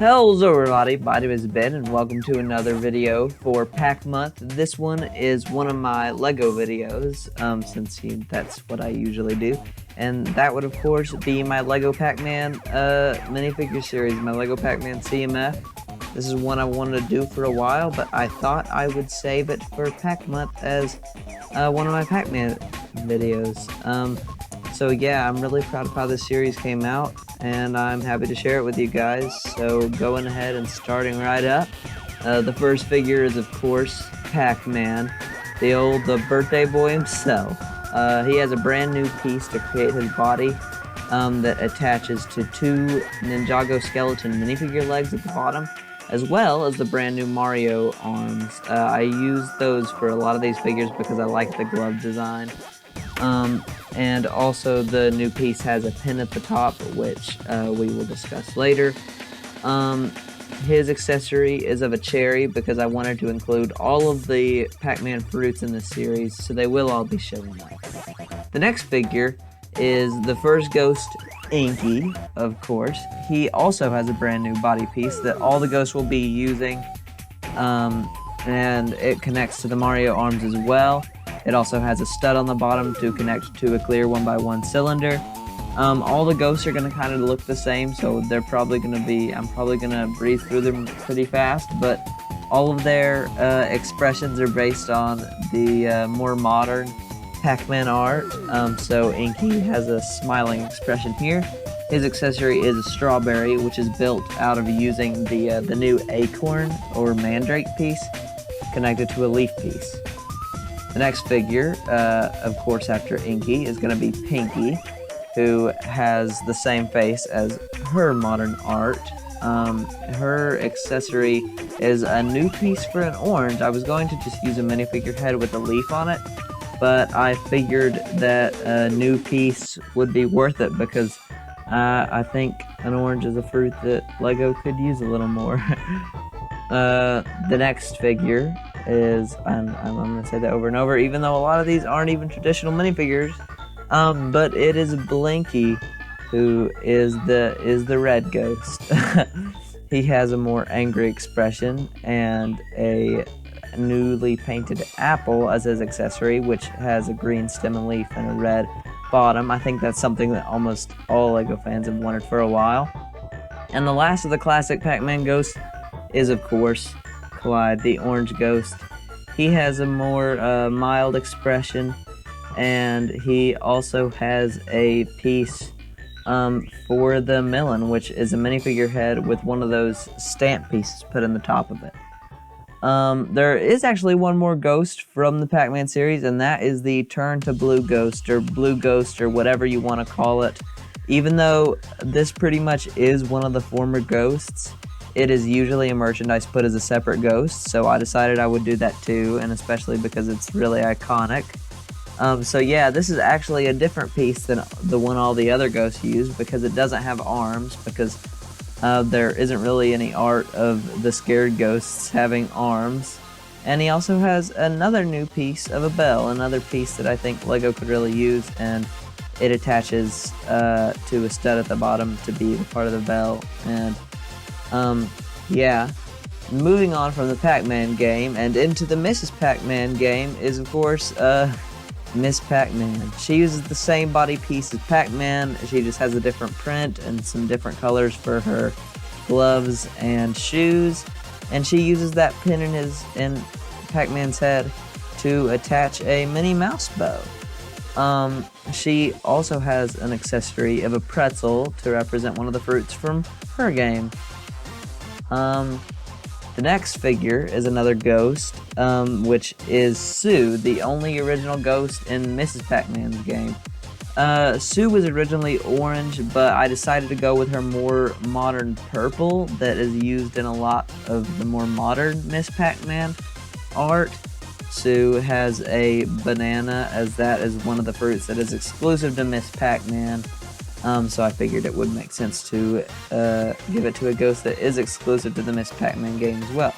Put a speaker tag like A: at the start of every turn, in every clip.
A: Hello everybody, my name is Ben and welcome to another video for Pac-Month. This one is one of my LEGO videos, since that's what I usually do. And that would of course be my LEGO Pac-Man minifigure series, my LEGO Pac-Man CMF. This is one I wanted to do for a while, but I thought I would save it for Pac-Month as one of my Pac-Man videos. So yeah, I'm really proud of how this series came out, and I'm happy to share it with you guys. So going ahead and starting right up, the first figure is of course Pac-Man, the birthday boy himself. He has a brand new piece to create his body that attaches to two Ninjago skeleton minifigure legs at the bottom, as well as the brand new Mario arms. I use those for a lot of these figures because I like the glove design. And also the new piece has a pin at the top, which we will discuss later. His accessory is of a cherry because I wanted to include all of the Pac-Man fruits in this series, so they will all be showing up. The next figure is the first ghost, Inky, of course. He also has a brand new body piece that all the ghosts will be using, and it connects to the Mario arms as well. It also has a stud on the bottom to connect to a clear 1x1 cylinder. All the ghosts are going to kind of look the same, so they're probably going to be, I'm probably going to breeze through them pretty fast, but all of their expressions are based on the more modern Pac-Man art. So Inky has a smiling expression here. His accessory is a strawberry, which is built out of using the new acorn or mandrake piece connected to a leaf piece. The next figure, of course after Inky, is going to be Pinky, who has the same face as her modern art. Her accessory is a new piece for an orange. I was going to just use a minifigure head with a leaf on it, but I figured that a new piece would be worth it because I think an orange is a fruit that LEGO could use a little more. The next figure is, I'm going to say that over and over, even though a lot of these aren't even traditional minifigures, but it is Blinky, who is the red ghost. He has a more angry expression and a newly painted apple as his accessory, which has a green stem and leaf and a red bottom. I think that's something that almost all LEGO fans have wanted for a while. And the last of the classic Pac-Man ghosts is of course Clyde, the orange ghost. He has a more mild expression, and he also has a piece for the melon, which is a minifigure head with one of those stamp pieces put in the top of it. There is actually one more ghost from the Pac-Man series, and that is the Turn to Blue Ghost, or Blue Ghost, or whatever you want to call it. Even though this pretty much is one of the former ghosts, it is usually a merchandise put as a separate ghost, so I decided I would do that too, and especially because it's really iconic. So yeah, this is actually a different piece than the one all the other ghosts use because it doesn't have arms, because there isn't really any art of the scared ghosts having arms. And he also has another new piece of a bell, another piece that I think LEGO could really use, and it attaches to a stud at the bottom to be the part of the bell. And yeah, moving on from the Pac-Man game and into the Mrs. Pac-Man game is of course Miss Pac-Man. She uses the same body piece as Pac-Man, she just has a different print and some different colors for her gloves and shoes, and she uses that pin in Pac-Man's head to attach a Minnie Mouse bow. She also has an accessory of a pretzel to represent one of the fruits from her game. The next figure is another ghost, which is Sue, the only original ghost in Mrs. Pac-Man's game. Sue was originally orange, but I decided to go with her more modern purple that is used in a lot of the more modern Miss Pac-Man art. Sue has a banana, as that is one of the fruits that is exclusive to Miss Pac-Man. So I figured it would make sense to give it to a ghost that is exclusive to the Miss Pac-Man game as well.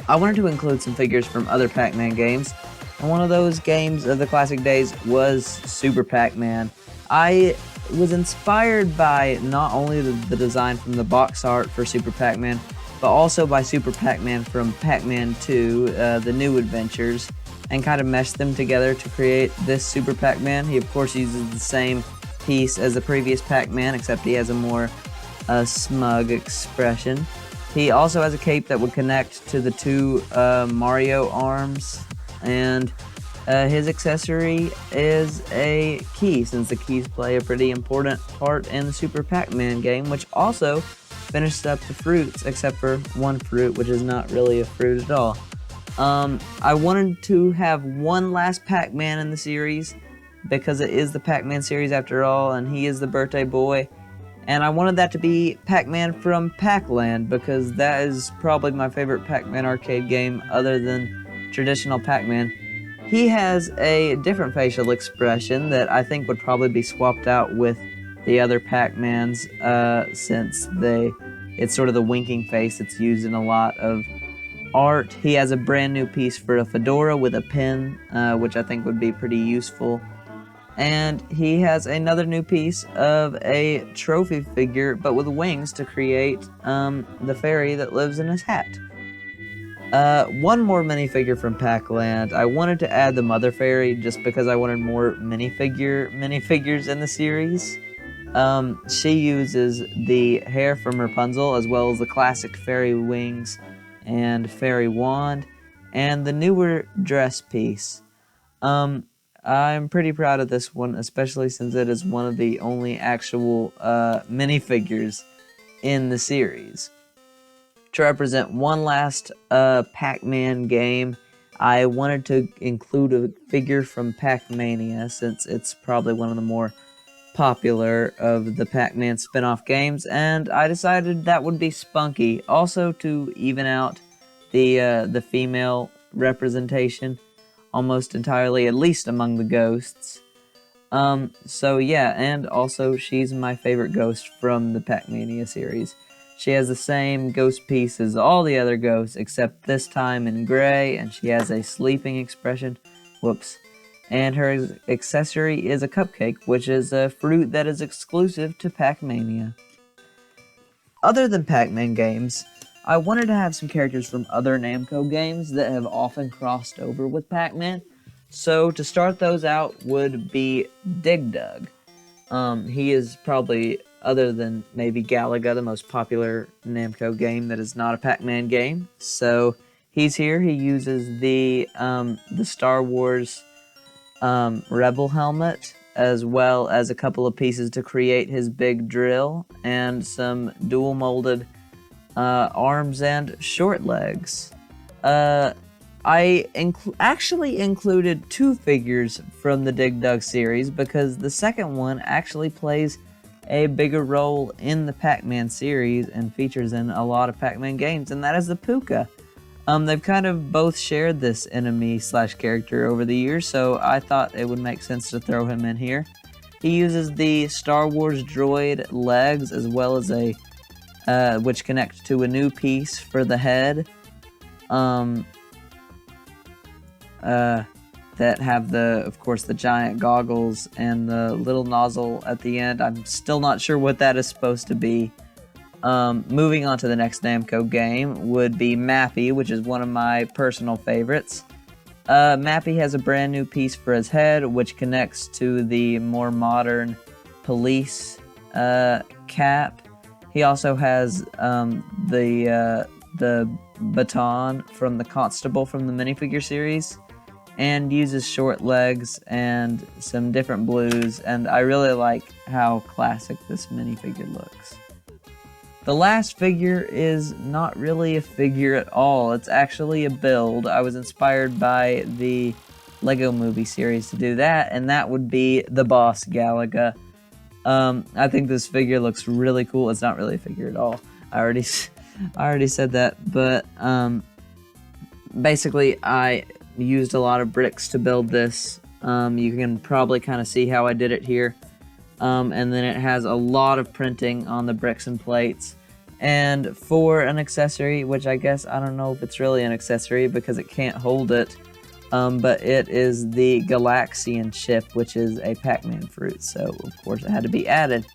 A: I wanted to include some figures from other Pac-Man games, and one of those games of the classic days was Super Pac-Man. I was inspired by not only the design from the box art for Super Pac-Man, but also by Super Pac-Man from Pac-Man 2, the New Adventures, and kind of meshed them together to create this Super Pac-Man. He of course uses the same piece as the previous Pac-Man, except he has a more smug expression. He also has a cape that would connect to the two Mario arms, and his accessory is a key, since the keys play a pretty important part in the Super Pac-Man game, which also finished up the fruits, except for one fruit, which is not really a fruit at all. I wanted to have one last Pac-Man in the series, because it is the Pac-Man series after all, and he is the birthday boy. And I wanted that to be Pac-Man from Pac-Land, because that is probably my favorite Pac-Man arcade game other than traditional Pac-Man. He has a different facial expression that I think would probably be swapped out with the other Pac-Mans, since it's sort of the winking face that's used in a lot of art. He has a brand new piece for a fedora with a pin, which I think would be pretty useful. And he has another new piece of a trophy figure, but with wings to create the fairy that lives in his hat. One more minifigure from Pac-Land. I wanted to add the Mother Fairy just because I wanted more minifigures in the series. She uses the hair from Rapunzel, as well as the classic fairy wings and fairy wand, and the newer dress piece. I'm pretty proud of this one, especially since it is one of the only actual minifigures in the series. To represent one last Pac-Man game, I wanted to include a figure from Pac-Mania, since it's probably one of the more popular of the Pac-Man spin-off games, and I decided that would be Spunky, also to even out the female representation almost entirely, at least among the ghosts. So yeah, and also she's my favorite ghost from the Pac-Mania series. She has the same ghost piece as all the other ghosts, except this time in gray, and she has a sleeping expression. Whoops. And her accessory is a cupcake, which is a fruit that is exclusive to Pac-Mania. Other than Pac-Man games, I wanted to have some characters from other Namco games that have often crossed over with Pac-Man. So to start those out would be Dig Dug. He is probably, other than maybe Galaga, the most popular Namco game that is not a Pac-Man game. So he's here. He uses the Star Wars Rebel helmet, as well as a couple of pieces to create his big drill, and some dual molded arms and short legs. I actually included two figures from the Dig Dug series, because the second one actually plays a bigger role in the Pac-Man series and features in a lot of Pac-Man games, and that is the Pooka. They've kind of both shared this enemy/character over the years, so I thought it would make sense to throw him in here. He uses the Star Wars droid legs, as well as a which connect to a new piece for the head, that have of course, the giant goggles and the little nozzle at the end. I'm still not sure what that is supposed to be. Moving on to the next Namco game would be Mappy, which is one of my personal favorites. Mappy has a brand new piece for his head, which connects to the more modern police cap. He also has the baton from the Constable from the Minifigure series, and uses short legs and some different blues, and I really like how classic this minifigure looks. The last figure is not really a figure at all, it's actually a build. I was inspired by the Lego Movie series to do that, and that would be the boss Galaga. I think this figure looks really cool. It's not really a figure at all. I already said that, but basically I used a lot of bricks to build this. You can probably kind of see how I did it here. And then it has a lot of printing on the bricks and plates. And for an accessory, which I guess I don't know if it's really an accessory because it can't hold it, but it is the Galaxian chip, which is a Pac-Man fruit, so of course it had to be added.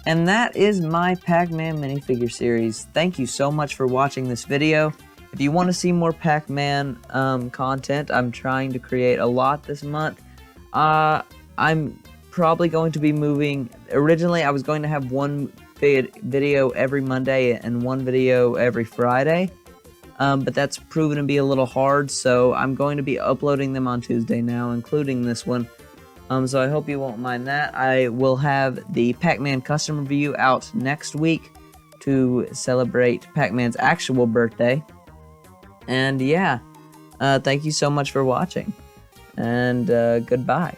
A: And that is my Pac-Man minifigure series. Thank you so much for watching this video. If you want to see more Pac-Man content, I'm trying to create a lot this month. I'm probably going to be moving. Originally, I was going to have one video every Monday and one video every Friday, but that's proven to be a little hard, so I'm going to be uploading them on Tuesday now, including this one. So I hope you won't mind that. I will have the Pac-Man custom review out next week to celebrate Pac-Man's actual birthday. And yeah, thank you so much for watching, and goodbye.